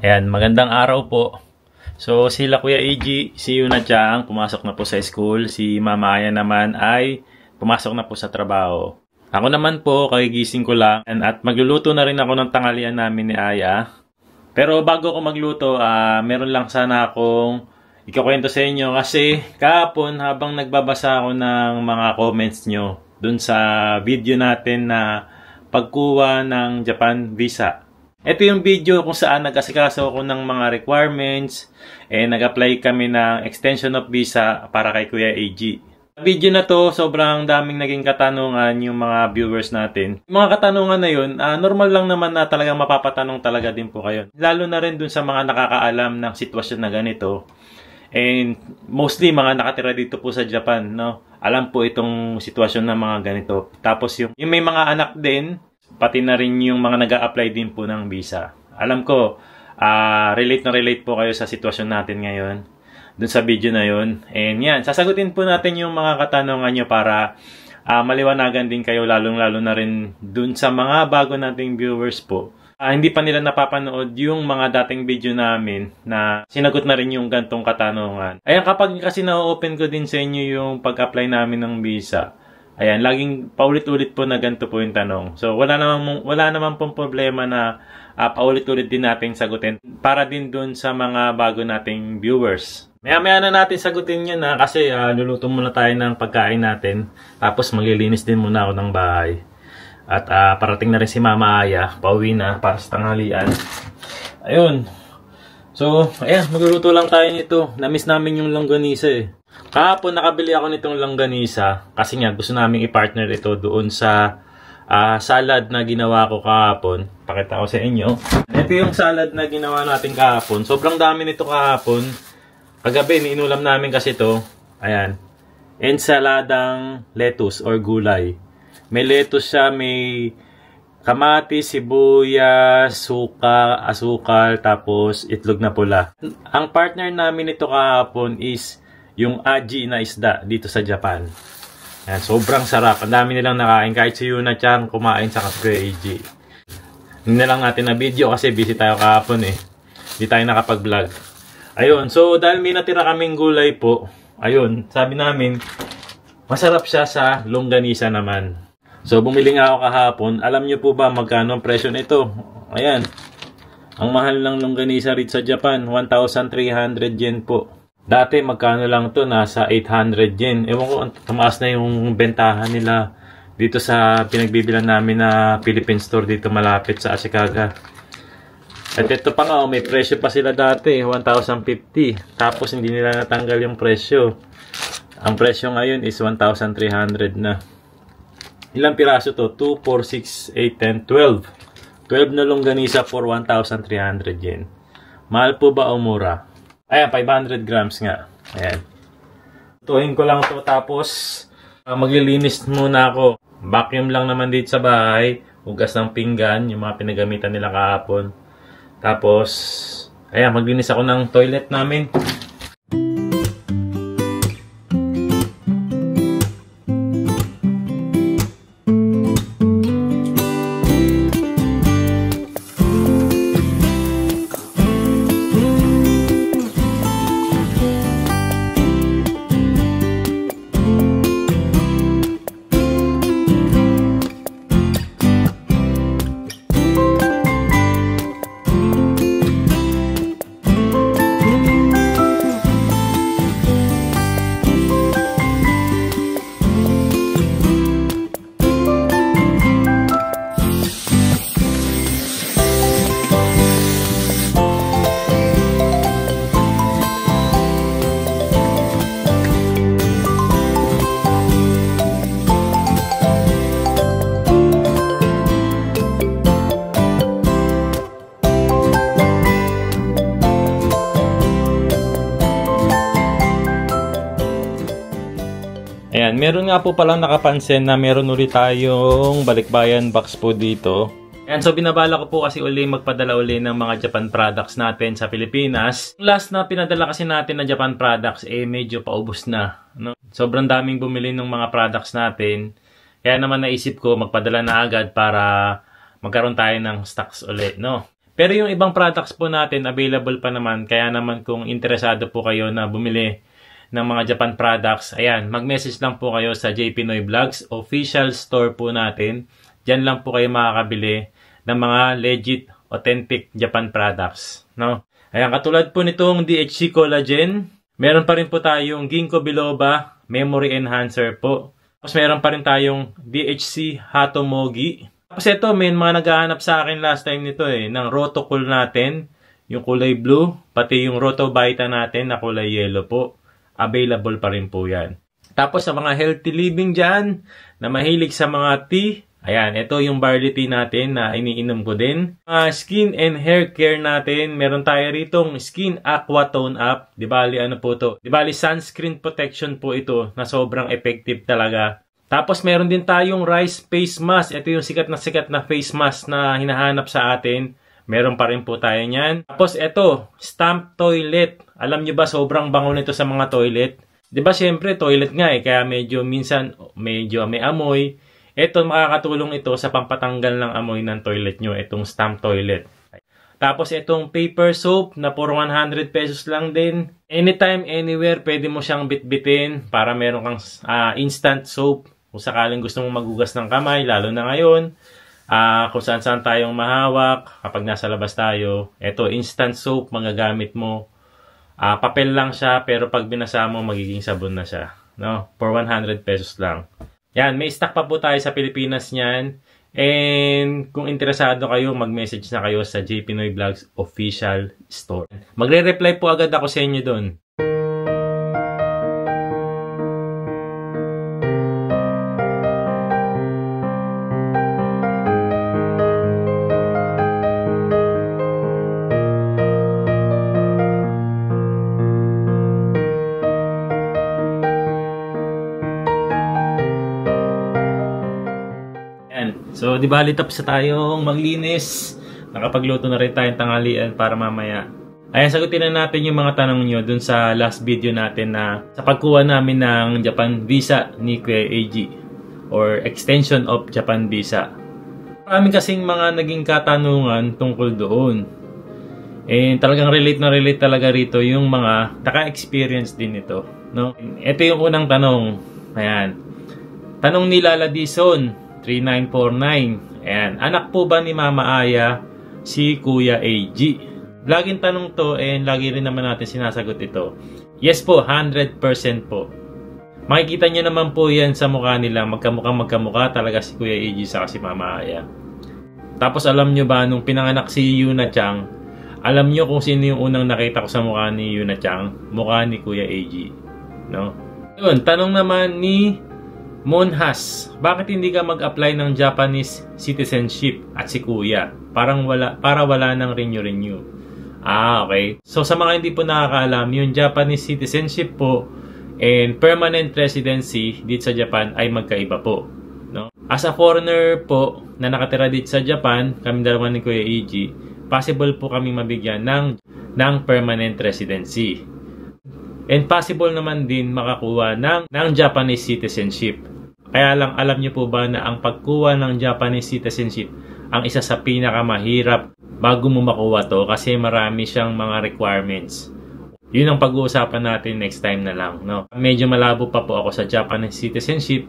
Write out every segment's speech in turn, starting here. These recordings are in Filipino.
Ayan, magandang araw po. So, sila Kuya AG, si Yuna Chang, pumasok na po sa school. Si Mama Aya naman ay pumasok na po sa trabaho. Ako naman po, kagigising ko lang at magluluto na rin ako ng tanghalian namin ni Aya. Pero bago ako magluto, meron lang sana akong ikukwento sa inyo kasi kahapon habang nagbabasa ako ng mga comments nyo dun sa video natin na pagkuha ng Japan visa. Ito yung video kung saan nag-asikaso ako ng mga requirements nag-apply kami ng extension of visa para kay Kuya AG. Sa video na to, sobrang daming naging katanungan yung mga viewers natin. Yung mga katanungan na yun, normal lang naman na talagang mapapatanong talaga din po kayo. Lalo na rin dun sa mga nakakaalam ng sitwasyon na ganito. And mostly mga nakatira dito po sa Japan, no? Alam po itong sitwasyon ng mga ganito. Tapos yung may mga anak din, pati na rin yung mga nag-a-apply din po ng visa. Alam ko, relate na relate po kayo sa sitwasyon natin ngayon dun sa video na yun. And yan, sasagutin po natin yung mga katanungan nyo para maliwanagan din kayo, lalong-lalo na rin dun sa mga bago nating viewers po. Hindi pa nila napapanood yung mga dating video namin na sinagot na rin yung gantong katanungan. Ayan, kapag kasi na-open ko din sa inyo yung pag-apply namin ng visa, ayan, laging paulit-ulit po na ganito po yung tanong. So, wala naman pong problema na paulit-ulit din natin sagutin para din dun sa mga bago nating viewers. Maya-maya na natin sagutin yun kasi luluto muna tayo ng pagkain natin. Tapos maglilinis din muna ako ng bahay. At parating na rin si Mama Aya, pauwi na para sa tanghalian. Ayun. So, ayan, magluluto lang tayo nito. Namiss namin yung longganisa eh. Kahapon nakabili ako nitong longganisa kasi nga gusto naming i-partner ito doon sa salad na ginawa ko kahapon. Pakita ko sa inyo. Ito yung salad na ginawa natin kahapon. Sobrang dami nito kahapon. Kagabi, iniinulam namin kasi ito. Ayan. Ensaladang lettuce or gulay. May lettuce siya, may kamatis, sibuyas, suka, asukal, tapos itlog na pula. Ang partner namin nito kahapon is yung aji na isda dito sa Japan. Ayan, sobrang sarap. Ang dami nilang nakain. Kahit si Yuna Chang kumain sa Kuya AG. Hindi na lang natin na video kasi busy tayo kahapon eh. Hindi tayo nakapag-vlog. Ayun, so dahil may natira kaming gulay po, ayun, sabi namin, masarap siya sa longganisa naman. So bumili nga ako kahapon. Alam nyo po ba magkano ang presyo nito? Ayan. Ang mahal ng longganisa rito sa Japan, 1,300 yen po. Dati magkano lang to, nasa 800 yen. Ewan ko, tumaas na yung bentahan nila dito sa pinagbibilan namin na Philippine store dito malapit sa Ashikaga. At ito pa nga, may presyo pa sila dati, 1,050. Tapos hindi nila natanggal yung presyo. Ang presyo ngayon is 1,300 na. Ilang piraso to? 2, 4, 6, 8, 10, 12. 12 na longganisa for 1,300 yen. Mahal po ba o mura? Ayan, 500 grams nga. Ayan. Tuhin ko lang to tapos maglilinis muna ako. Vacuum lang naman dito sa bahay. Hugas ng pinggan, yung mga pinagamitan nila kahapon. Tapos, ayan, maglinis ako ng toilet namin. Ayan, meron nga po palang nakapansin na meron ulit tayong balikbayan box po dito. Ayan, so binabala ko po kasi uli magpadala uli ng mga Japan products natin sa Pilipinas. Last na pinadala kasi natin na Japan products, medyo paubos na. No? Sobrang daming bumili ng mga products natin. Kaya naman naisip ko magpadala na agad para magkaroon tayo ng stocks uli, no? Pero yung ibang products po natin, available pa naman. Kaya naman kung interesado po kayo na bumili ng mga Japan products, ayan, mag-message lang po kayo sa J Pinoy Vlogs, official store po natin. Diyan lang po kayo makakabili ng mga legit, authentic Japan products. No? Ayan, katulad po nitong DHC Collagen, meron pa rin po tayong Ginkgo biloba Memory Enhancer po. Tapos meron pa rin tayong DHC Hatomogi. Tapos ito, may mga naghahanap sa akin last time nito ng Rotocool natin, yung kulay blue, pati yung Rotovita natin na kulay yellow po. Available pa rin po yan. Tapos sa mga healthy living dyan, na mahilig sa mga tea, ayan, ito yung barley tea natin na iniinom ko din. Skin and hair care natin, meron tayo ritong Skin Aqua Tone Up. Di bali ano po to? Di bali sunscreen protection po ito na sobrang effective talaga. Tapos meron din tayong rice face mask. Ito yung sikat na face mask na hinahanap sa atin. Meron pa rin po tayo niyan. Tapos ito, Stamp Toilet. Alam nyo ba sobrang bango nito sa mga toilet? Di ba syempre toilet nga kaya minsan medyo may amoy. Ito, makakatulong ito sa pampatanggal ng amoy ng toilet nyo, itong Stamp Toilet. Tapos itong paper soap na for 100 pesos lang din. Anytime, anywhere, pwede mo siyang bitbitin para meron kang instant soap. Kung sakaling gusto mong magugas ng kamay, lalo na ngayon, kung saan-saan tayong mahawak, kapag nasa labas tayo, ito, instant soap, magagamit mo. Papel lang siya, pero pag binasa mo, magiging sabon na siya. No? For 100 pesos lang. Yan, may stock pa po tayo sa Pilipinas niyan. And kung interesado kayo, mag-message na kayo sa J Pinoy Vlogs official store. Magre-reply po agad ako sa inyo doon. So, di bali tapos na tayong maglinis. Nakapagluto na rin tayong tanghalian para mamaya. Ayan, sagutin na natin yung mga tanong nyo dun sa last video natin na sa pagkuha namin ng Japan Visa ni Kuya AG or extension of Japan Visa. Marami kasing mga naging katanungan tungkol doon. And talagang relate na relate talaga rito yung mga naka-experience din ito. No? Ito yung unang tanong. Ayan. Tanong ni Lala Dison 3949. Ayan. Anak po ba ni Mama Aya si Kuya AG? Laging tanong to and lagi rin naman natin sinasagot ito. Yes po, 100% po. Makikita nyo naman po yan sa mukha nila. Magkamukha talaga si Kuya AG sa si Mama Aya. Tapos alam nyo ba, nung pinanganak si Yuna Chang, alam nyo kung sino yung unang nakita ko sa mukha ni Yuna Chang? Mukha ni Kuya AG. No? Yun, tanong naman ni Monhas, bakit hindi ka mag-apply ng Japanese citizenship at si Kuya? Para wala ng renew. Okay. So sa mga hindi po nakakaalam, yung Japanese citizenship po and permanent residency dito sa Japan ay magkaiba po. No? As a foreigner po na nakatira dito sa Japan, kami dalawa ni Kuya AG, possible po kami mabigyan ng permanent residency. And possible naman din makakuha ng Japanese citizenship. Kaya lang, alam niyo po ba na ang pagkuha ng Japanese citizenship ang isa sa pinakamahirap bago mo makuha to kasi marami siyang mga requirements. Yun ang pag-uusapan natin next time na lang. No? Medyo malabo pa po ako sa Japanese citizenship.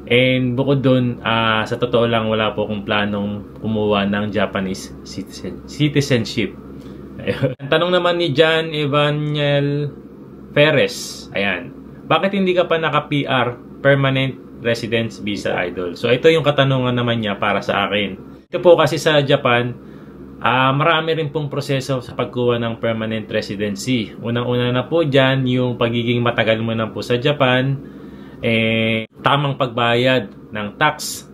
And bukod dun, sa totoo lang, wala po akong planong kumuha ng Japanese citizenship. Ang tanong naman ni John Evaniel Perez, ayan. Bakit hindi ka pa naka-PR, permanent residence visa, idol? So ito yung katanungan naman niya para sa akin. Ito po kasi sa Japan, marami rin pong proseso sa pagkuha ng permanent residency. Unang-una na po dyan, yung pagiging matagal mo na po sa Japan, tamang pagbayad ng tax.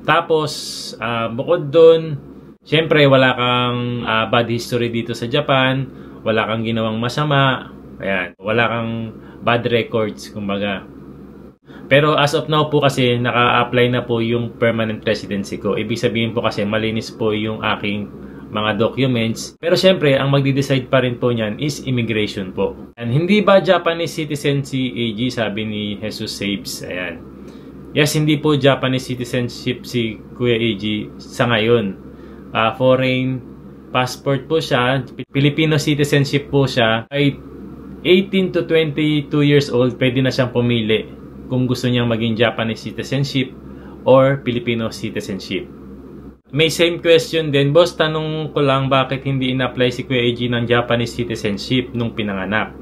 Tapos, bukod dun, syempre wala kang bad history dito sa Japan, wala kang ginawang masama, ayan, wala kang bad records, kumbaga. Pero as of now po kasi naka-apply na po yung permanent residency ko. Ibig sabihin po kasi malinis po yung aking mga documents. Pero syempre, ang magdi-decide pa rin po niyan is immigration po. And hindi ba Japanese citizen si AG, sabi ni Jesus Saves. Ayan. Yes, hindi po Japanese citizenship si Kuya AG sa ngayon. Foreign passport po siya, Filipino citizenship po siya, ay 18 to 22 years old, pwede na siyang pumili kung gusto niyang maging Japanese citizenship or Filipino citizenship. May same question din, boss, tanong ko lang bakit hindi in-apply si Kuya AG ng Japanese citizenship nung pinanganak.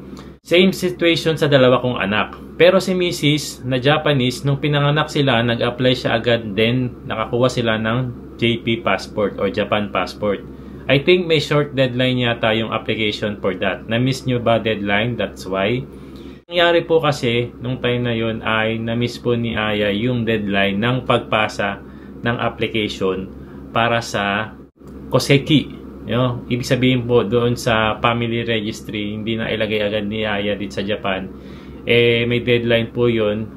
Same situation sa dalawa kong anak. Pero si Mrs. na Japanese, nung pinanganak sila, nag-apply siya agad, then nakakuha sila ng JP passport or Japan passport. I think may short deadline yata yung application for that. Na-miss nyo ba deadline? That's why. Nangyari po kasi, nung time na yun ay na-miss po ni Aya yung deadline ng pagpasa ng application para sa Koseki. Ibig sabihin po doon sa family registry, hindi na ilagay agad ni Aya dito sa Japan. May deadline po yun.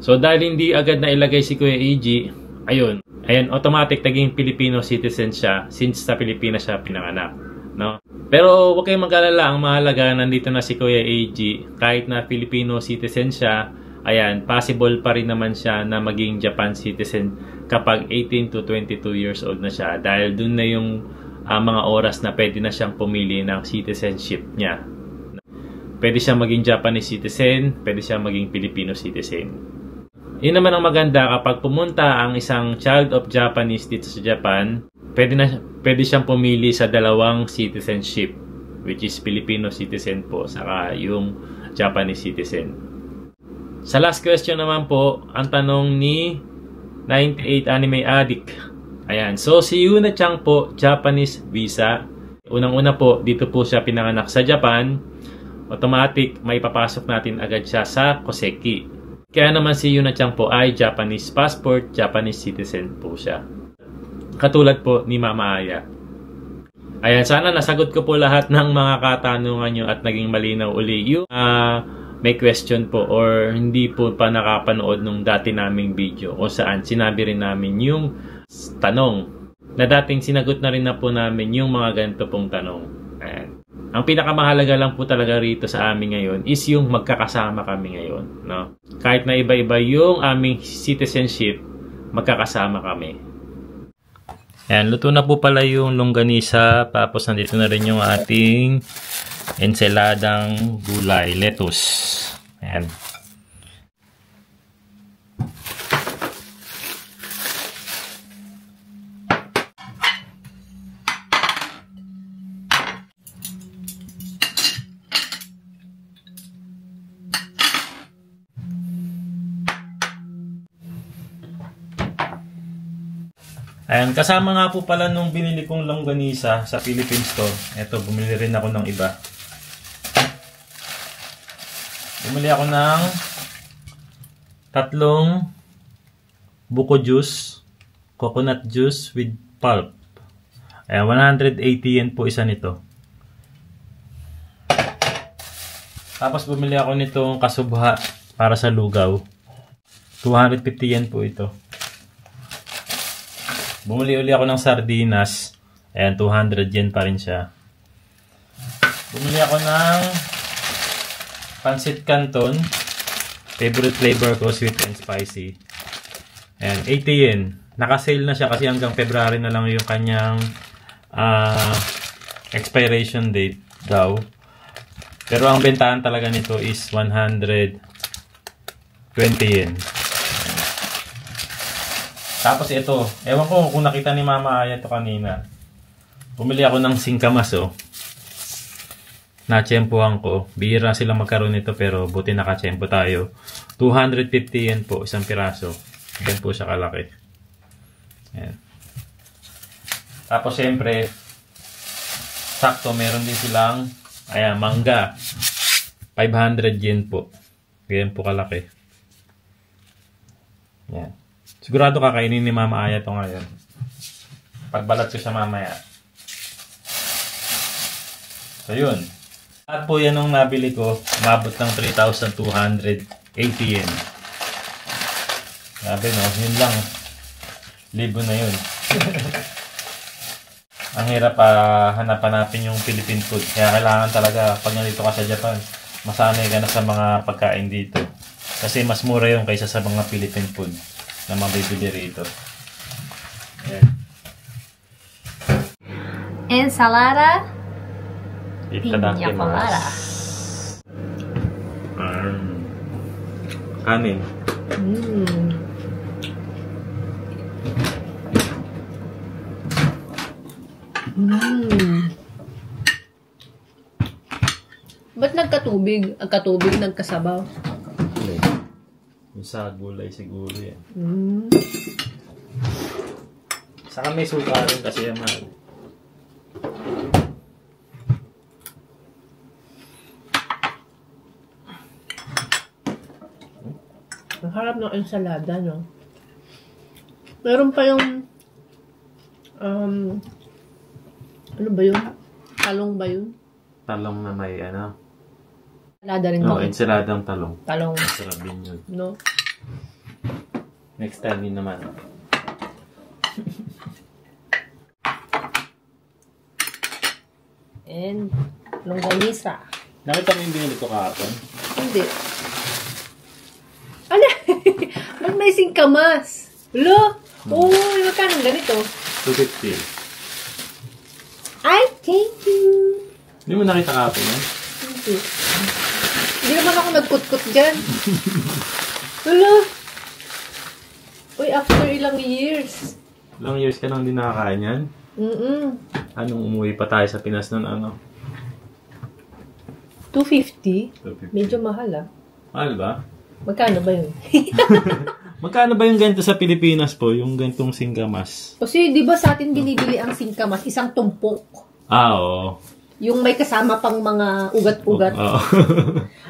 So dahil hindi agad na ilagay si Kuya AG, ayun, automatic naging Filipino citizen siya since sa Pilipinas siya pinanganak. No? Pero huwag kayong mag-alala, ang mahalaga nandito na si Kuya AG, kahit na Filipino citizen siya, ayan, possible pa rin naman siya na maging Japan citizen kapag 18 to 22 years old na siya dahil dun na yung mga oras na pwede na siyang pumili ng citizenship niya. Pwede siyang maging Japanese citizen, pwede siyang maging Filipino citizen. Yun naman ang maganda kapag pumunta ang isang child of Japanese dito sa Japan, pwede siyang pumili sa dalawang citizenship, which is Filipino citizen po, saka yung Japanese citizen. Sa last question naman po, ang tanong ni 98 Anime Addict. Ayan, so si Yuna Chang po, Japanese visa. Unang-una po, dito po siya pinanganak sa Japan. Automatic, may papasok natin agad siya sa Koseki. Kaya naman si Yuna Chang po ay Japanese passport, Japanese citizen po siya. Katulad po ni Mama Aya. Ayan, sana nasagot ko po lahat ng mga katanungan nyo at naging malinaw uli. Yung may question po or hindi po pa nakapanood nung dati naming video o saan sinabi rin namin yung tanong na dating sinagot na rin na po namin yung mga ganito pong tanong. Ayan. Ang pinakamahalaga lang po talaga rito sa amin ngayon is yung magkakasama kami ngayon. No? Kahit na iba-iba yung aming citizenship, magkakasama kami. Ayan, luto na po pala yung longganisa. Tapos nandito na rin yung ating ensaladang gulay, lettuce. Ayan. Ayan, kasama nga po pala nung binili kong longganisa sa Philippine Store. Ito, bumili rin ako ng iba. Bumili ako ng 3 buko juice, coconut juice with pulp. Ayan, 180 yen po isa nito. Tapos bumili ako nitong kasubha para sa lugaw. 250 yen po ito. Bumili uli ako ng sardinas. Ayan, 200 yen pa rin siya. Bumili ako ng pancit canton. Favorite flavor ko, sweet and spicy. Ayan, 80 yen. Naka-sale na siya kasi hanggang February na lang yung kanyang expiration date daw. Pero ang bentahan talaga nito is 120 yen. Tapos ito, ewan ko kung nakita ni Mama Aya ito kanina. Bumili ako ng singkamas, oh. Na-tsempohan ko. Bihira sila magkaroon nito pero buti nakatsempo tayo. 250 yen po, isang piraso. Yan po siya kalaki. Ayan. Tapos siyempre, sakto meron din silang, ayan, mangga. 500 yen po. Ganyan po kalaki. Ayan. Sigurado kakainin ni Mama Aya ito ngayon. Pagbalat ko siya mamaya. So yun. At po yan ang nabili ko. Umabot ng 3,280 yen. Sabi no, yun lang. Libo na yun. Ang hirap hanap-hanapin yung Philippine food. Kaya kailangan talaga pag nandito ka sa Japan, masanay ka na sa mga pagkain dito. Kasi mas mura yung kaysa sa mga Philippine food na mabibili rito. Ayan. Ensalada. Itadakimasu. colada. Kanin. Ba't nagkatubig? Ang katubig, nagkasabaw. Yung sa gulay siguro yan. Mm. Saka may suka rin kasi yung mahal. Ang harap ng ensalada, no? Meron pa yung ano ba yun? Talong ba yun? Talong na may ano? Ensalada rin No, ba? ensaladang talong. Talong. Masarap din yun. No? Next time din naman. And longganisa. Nakita mo yung binili ko kahapon? Hindi. Ano? Ba't may singkamas? Lo? Uy, magkano ganito? 250. Ay, thank you. Hindi mo nakita kahapon yan? Hindi. Hindi naman ako nagkut-kut dyan. Lo? Uy, after ilang years. Ilang years ka nang hindi nakakain yan? Anong umuwi pa tayo sa Pinas nun, ano? 250? 250. Medyo mahal ah. Mahal ba? Magkano ba yun? Magkano ba yung ganito sa Pilipinas po? Yung ganitong singkamas? Kasi di ba sa atin binibili ang singkamas, isang tumpok. Ah, oo. Yung may kasama pang mga ugat-ugat. Oo.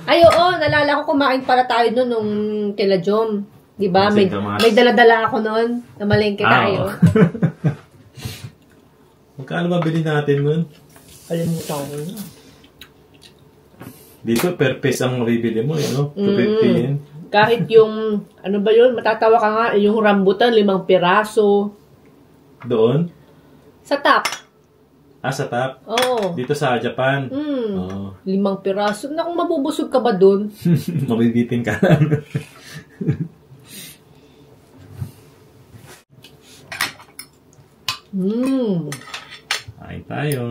Ay, oo, nalala ko kumain para tayo noon nung kila Jom. Di ba? May Singkamas. dala-dala ako noon. Namalengke tayo. Oo. Magkano ba bili natin nun? Kalimutan ko na. Dito, per piece ang mabibili mo, no? 250 yen. Kahit yung, ano ba yun, matatawa ka nga, yung rambutan, 5 piraso. Doon? Sa top. Ah, sa top? Oo. Dito sa Japan? 5 piraso. Naku, mabubusog ka ba dun? Mabibitin ka lang. Kain tayo.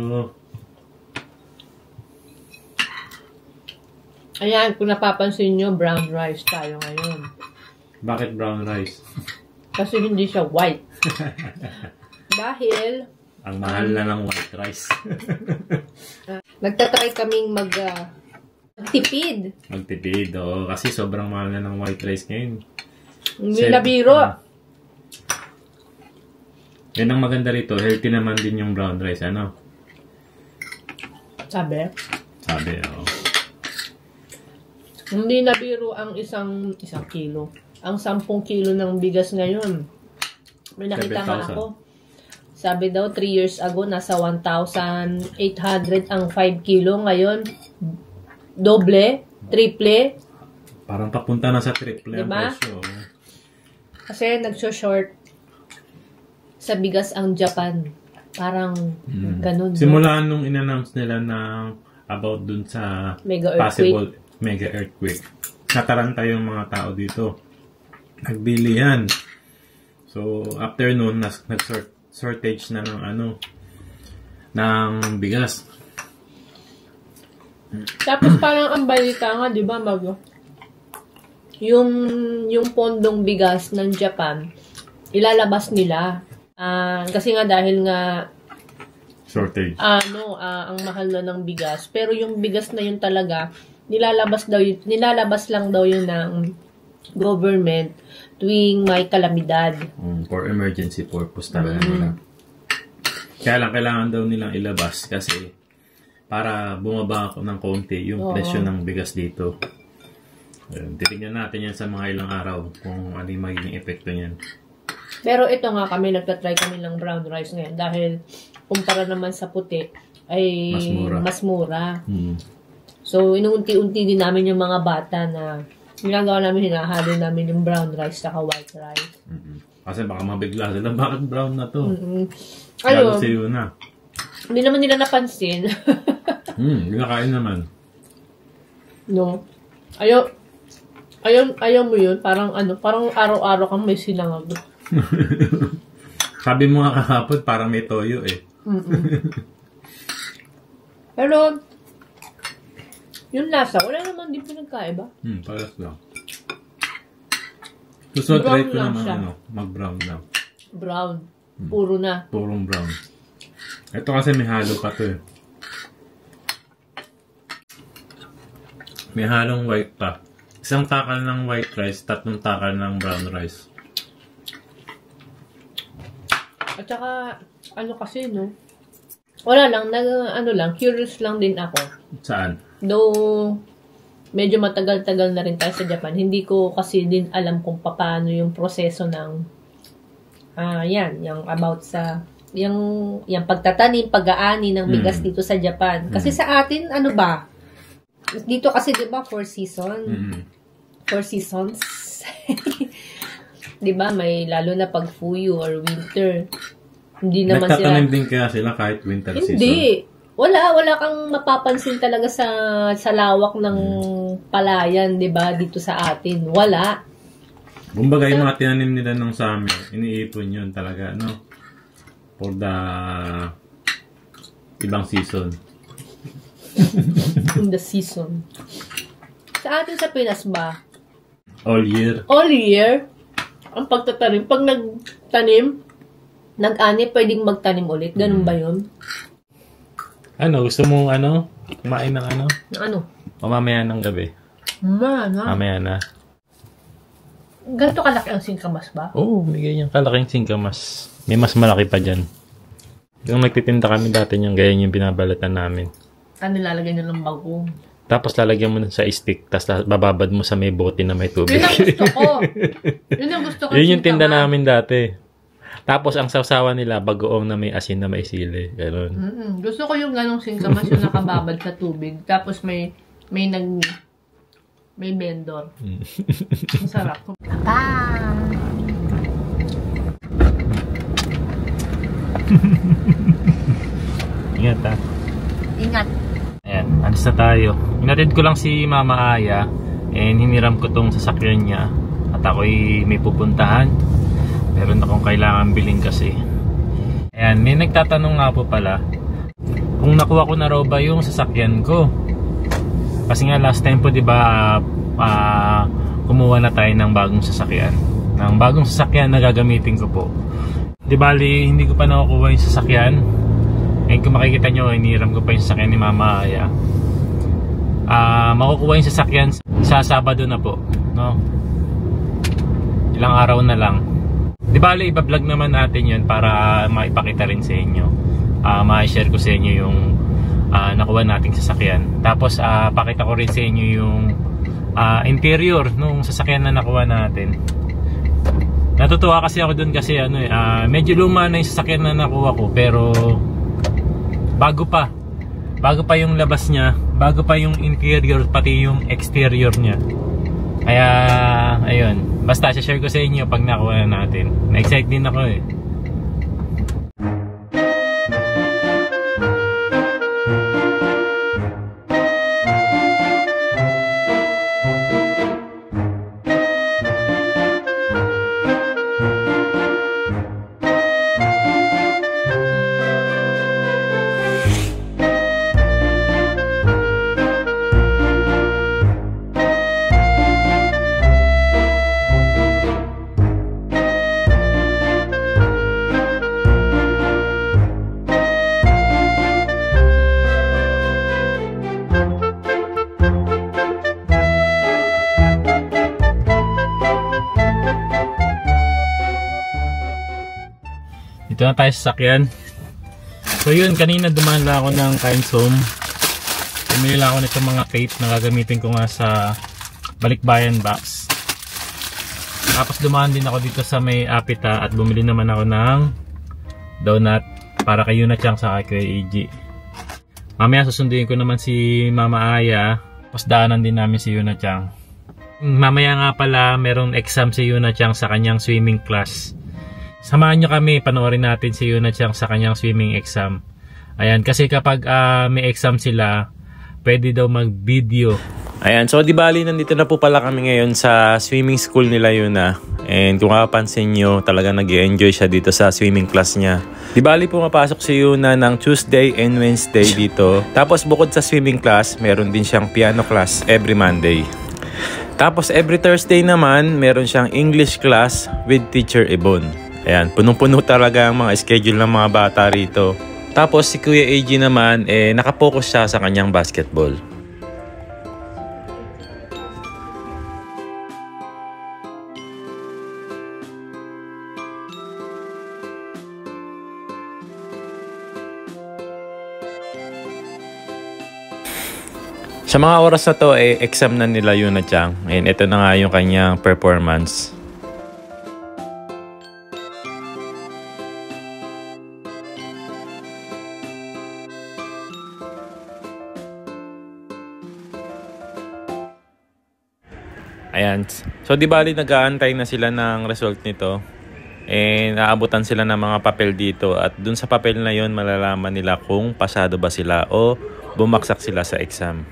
Ayan, kung napapansin nyo, brown rice tayo ngayon. Bakit brown rice? Kasi hindi siya white. Dahil, Ang mahal na ng white rice. nagtatry kaming magtipid. Magtipid, oo. Kasi sobrang mahal na ng white rice ngayon. Hindi na biro. Yan ang maganda rito. Healthy naman din yung brown rice, ano? Sabi. Sabi, oo. Hindi na biro ang isang kilo. Ang 10 kilo ng bigas ngayon. May nakita nga 7,000. ako. Sabi daw, 3 years ago, nasa 1,800 ang 5 kilo. Ngayon, doble, triple. Parang papunta na sa triple ang Diba? presyo. Kasi nagso-short sa bigas ang Japan. Parang ganun. Simula nung in-announce nila na about dun sa Mega possible mega earthquake, nataranta yung mga tao dito. Nagbili yan. So, after nun, nag-shortage na ng ng bigas. Tapos parang ang balita nga, di ba, yung pondong bigas ng Japan, ilalabas nila. Kasi nga dahil nga Shortage. ang mahal na ng bigas. Pero yung bigas na yun talaga, nilalabas lang daw yun ng government tuwing may kalamidad. For emergency purpose talaga nila. Kaya lang, kailangan daw nilang ilabas kasi para bumaba ng konti yung presyo ng bigas dito. Titignan natin yan sa mga ilang araw kung ano yung magiging epekto niyan. Pero ito nga kami, nagtatry kami ng brown rice ngayon dahil kumpara naman sa puti ay mas mura. So, inuunti-unti din namin yung mga bata na ginagawa namin, hinahalo namin yung brown rice saka white rice. Kasi baka mabigla sila, bakit brown na to? Ayun, si Yuna. hindi naman nila napansin. Ginakain naman. No. Ayaw mo yun. Parang araw-araw kang may sinangag. Sabi mo nga kahapon, parang may toyo eh. Pero, yung lasa, wala naman din pinagkaiba. Paras lang. Susunod try ko naman siya. mag-brown lang. Brown. Puro na. Purong brown. Ito kasi may halo pa to eh. May halong white pa. Isang takal ng white rice, 3 takal ng brown rice. At saka, ano kasi, no? Wala lang, curious lang din ako. Saan? Though, medyo matagal-tagal na rin tayo sa Japan. Hindi ko kasi din alam kung paano yung proseso ng, yung about sa, yung pagtatanim, pag-aani ng bigas dito sa Japan. Kasi sa atin, ano ba? Dito kasi, di ba, 4 season? 4 seasons. Di ba, may lalo na pag fuyu or winter. Hindi naman sila. Nagtatanim din kaya sila kahit winter season? Hindi. Wala kang mapapansin talaga sa lawak ng palayan, 'di ba, dito sa atin. Wala. Kumbaga yung mga tinanim nila nung summer, iniipon 'yun talaga, no? For the ibang season. In the season. Sa atin sa Pinas ba? All year. All year. Ang pagtatanim, pag nagtanim, nag-ani, pwedeng magtanim ulit. Ganun ba 'yun? Ano, gusto mong kumain ng ano? Ano? O mamaya ng gabi? Mamaya na. Ganito kalaki ang singkamas ba? Oo, may ganyan kalaking singkamas. May mas malaki pa dyan. Yung nagtitinda kami dati yung ganyan yung binabalatan namin. Nilalagay nyo ng bagong. Tapos lalagyan mo sa stick, tapos bababad mo sa may bote na may tubig. Yun ang gusto ko. Yun ang gusto ko. Yun yung tinda namin dati. Tapos ang sawsawan nila, bagoong na may asin na may sili. Ganon. Gusto ko yung ganong singkamas yung nakababad sa tubig. Tapos may vendor. Masarap. Ingat ha. Ingat. Ayan, alis na tayo. Inatid ko lang si Mama Aya and hiniram ko tong sasakyan niya. At ako'y may pupuntahan. Meron akong kailangan bilhin kasi. Ayan, may nagtatanong nga po pala kung nakuha ko na raw ba yung sasakyan ko. Kasi nga last time po, di ba, kumuha na tayo ng bagong sasakyan. Ng bagong sasakyan na gagamitin ko po. Di bali, hindi ko pa nakukuha yung sasakyan. And kung makikita nyo, iniram ko pa yung sasakyan ni Mama Aya. Makukuha yung sasakyan sa Sabado na po, no? Ilang araw na lang. Di bali, iba-vlog naman natin yun para maipakita rin sa inyo. Ma-share ko sa inyo yung nakuha nating sasakyan. Tapos, pakita ko rin sa inyo yung interior nung sasakyan na nakuha natin. Natutuwa kasi ako dun kasi medyo luma na yung sasakyan na nakuha ko, pero bago pa yung labas niya, bago pa yung interior, pati yung exterior niya. Kaya ayun, basta share ko sa inyo pag nakuha natin. Na-excite din ako eh. Dito na tayo sa sasakyan. So yun, kanina dumaan lang ako ng Kind's Home. Bumili lang ako nito mga tape na gagamitin ko nga sa balikbayan box. Tapos dumaan din ako dito sa may Apita at bumili naman ako ng donut para kay Yuna-chan sa kay AG. Mamaya susunduin ko naman si Mama Aya. Tapos daanan din namin si Yuna-chan. Mamaya nga pala merong exam si Yuna-chan sa kanyang swimming class. Samahan nyo kami, panoorin natin si Yuna-chan sa kanyang swimming exam. Ayan, kasi kapag may exam sila, pwede daw mag-video Ayan, so di bali nandito na po pala kami ngayon sa swimming school nila Yuna. And kung kapansin nyo, talaga nag-enjoy siya dito sa swimming class niya. Di bali pumapasok si Yuna ng Tuesday and Wednesday dito. Tapos bukod sa swimming class, meron din siyang piano class every Monday. Tapos every Thursday naman, meron siyang English class with Teacher Ebon. Ayan, punong-puno talaga ang mga schedule ng mga bata rito. Tapos si Kuya AG naman, nakapokus siya sa kanyang basketball. Sa mga oras na to, exam na nila Yuna Chang. And ito na nga yung kanyang performance. Ayan. So, di bali nag-aantay na sila ng result nito. And aabutan sila ng mga papel dito. At dun sa papel na yun, malalaman nila kung pasado ba sila o bumaksak sila sa exam.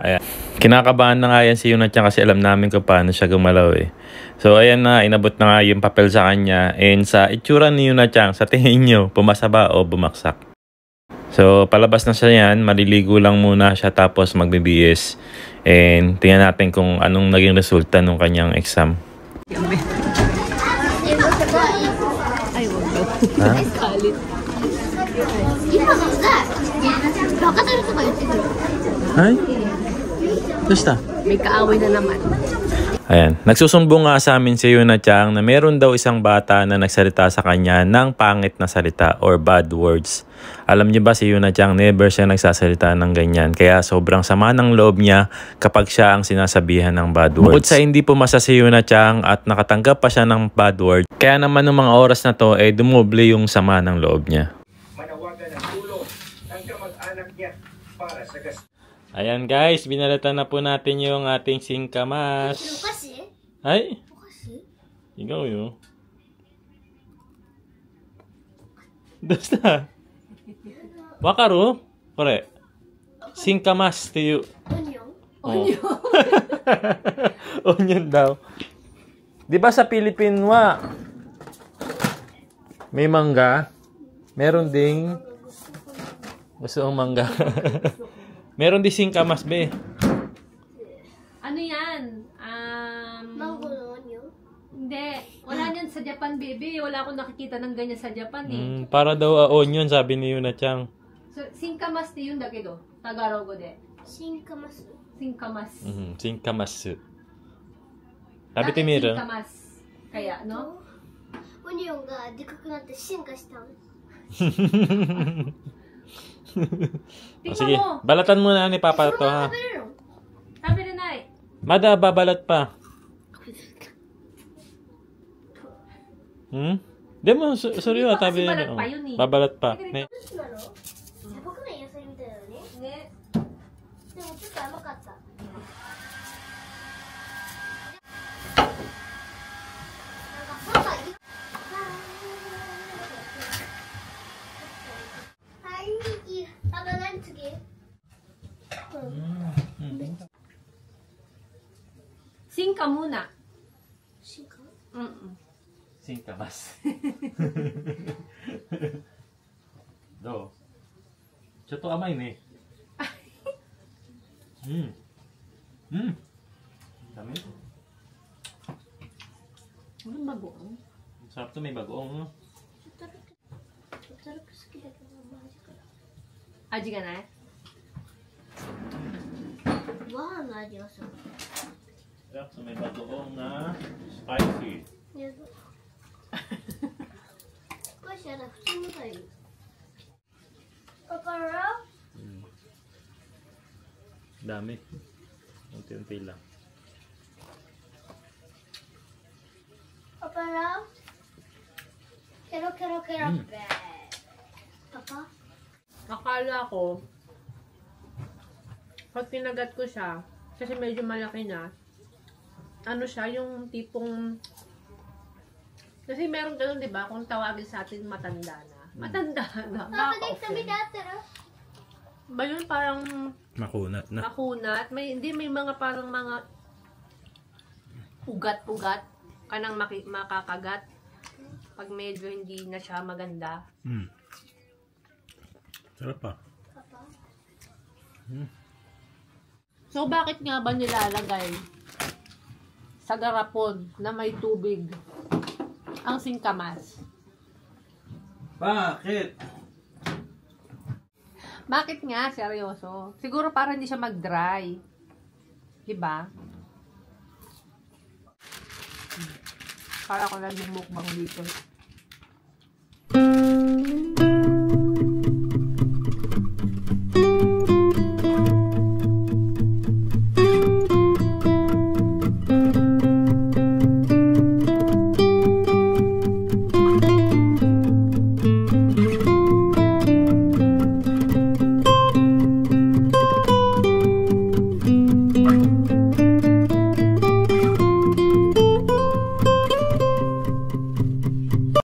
Ayan. Kinakabahan na nga yan si Yuna Chang kasi alam namin kung paano siya gumalaw eh. So ayan na, inabot na nga yung papel sa kanya. And sa itsura ni Yuna Chang, sa tingin nyo, pumasa ba o bumaksak? So palabas na siya yan, maliligo lang muna siya tapos magbe-BS. And tingnan natin kung anong naging resulta ng kanyang exam. Ay, wag daw. Ha? Kalit. Ay? Basta? May kaaway na naman. Ayan. Nagsusumbong nga sa amin si Yuna Chang na meron daw isang bata na nagsalita sa kanya ng pangit na salita or bad words. Alam niyo ba si Yuna Chang, never siya nagsasalita ng ganyan. Kaya sobrang sama ng loob niya kapag siya ang sinasabihan ng bad words. Bukod sa hindi pumasa si Yuna Chang at nakatanggap pa siya ng bad words, kaya naman ng mga oras na to ay dumoble yung sama ng loob niya. Manawagan ng tulong ang kamag-anak niya para sa gas. Ayan guys, binalatan na po natin yung ating singkamas. Ay? Ikaw yun. Basta. Wakaru? Kore. Singkamas tiyo. Onion? Onion. Onion daw. Di ba sa Pilipinwa, may mangga? Meron ding... Gusto ang mangga. Meron din singkamas, be. Ano yan? Mango onion? Hindi. Wala niyan sa Japan, baby. Wala akong nakikita ng ganyan sa Japan, eh. Para daw onion, sabi ni Yuna Chang. So, singkamasって言うんだけど、タガロ語で。Shinkamas. Singkamas. Singkamas. Sabi ti Mira. Singkamas. Kaya, no? オニオンがでかくなって進化したの。 Sige, balatan muna ni Papa to ha. 食べれない。 Mada, babalat pa. Di mo, sorry ha, tabi Babalat pa yun eh. Babalat pa. どうなの？しょぼくない野菜みたいだよね。ね。でもちょっと甘かった。なんかそうか。はい、あと何次？Singka muna. 進化？ Singkamas. Do. Choto amay ni. Dami. Walang bagoong. Sarap to, may bagoong. たらく好きだけどマジか。味がない？ご飯の味がする。 Sarap to, may bagoong na spicy. 少しやだ、普通みたい。パパラ？ Dami. Unti-unti lang. パパラ？ケロケロケロッペ。パパ？ Akala ko, pag kinagat ko siya, kasi medyo malaki na, ano siya, yung tipong, kasi meron ganun, di ba? Kung tawagin sa atin, matanda na. Matanda na. Papa, dito kami dati, Ba yun, parang Makunat na. Makunat. May mga parang mga ugat-ugat ka nang makakagat. Pag medyo hindi na siya maganda. Sarap pa. So, bakit nga ba nilalagay sa garapon na may tubig ang singkamas? Bakit? Bakit nga? Seryoso. Siguro para hindi siya mag-dry. Diba? Para ako nagmumukbang dito.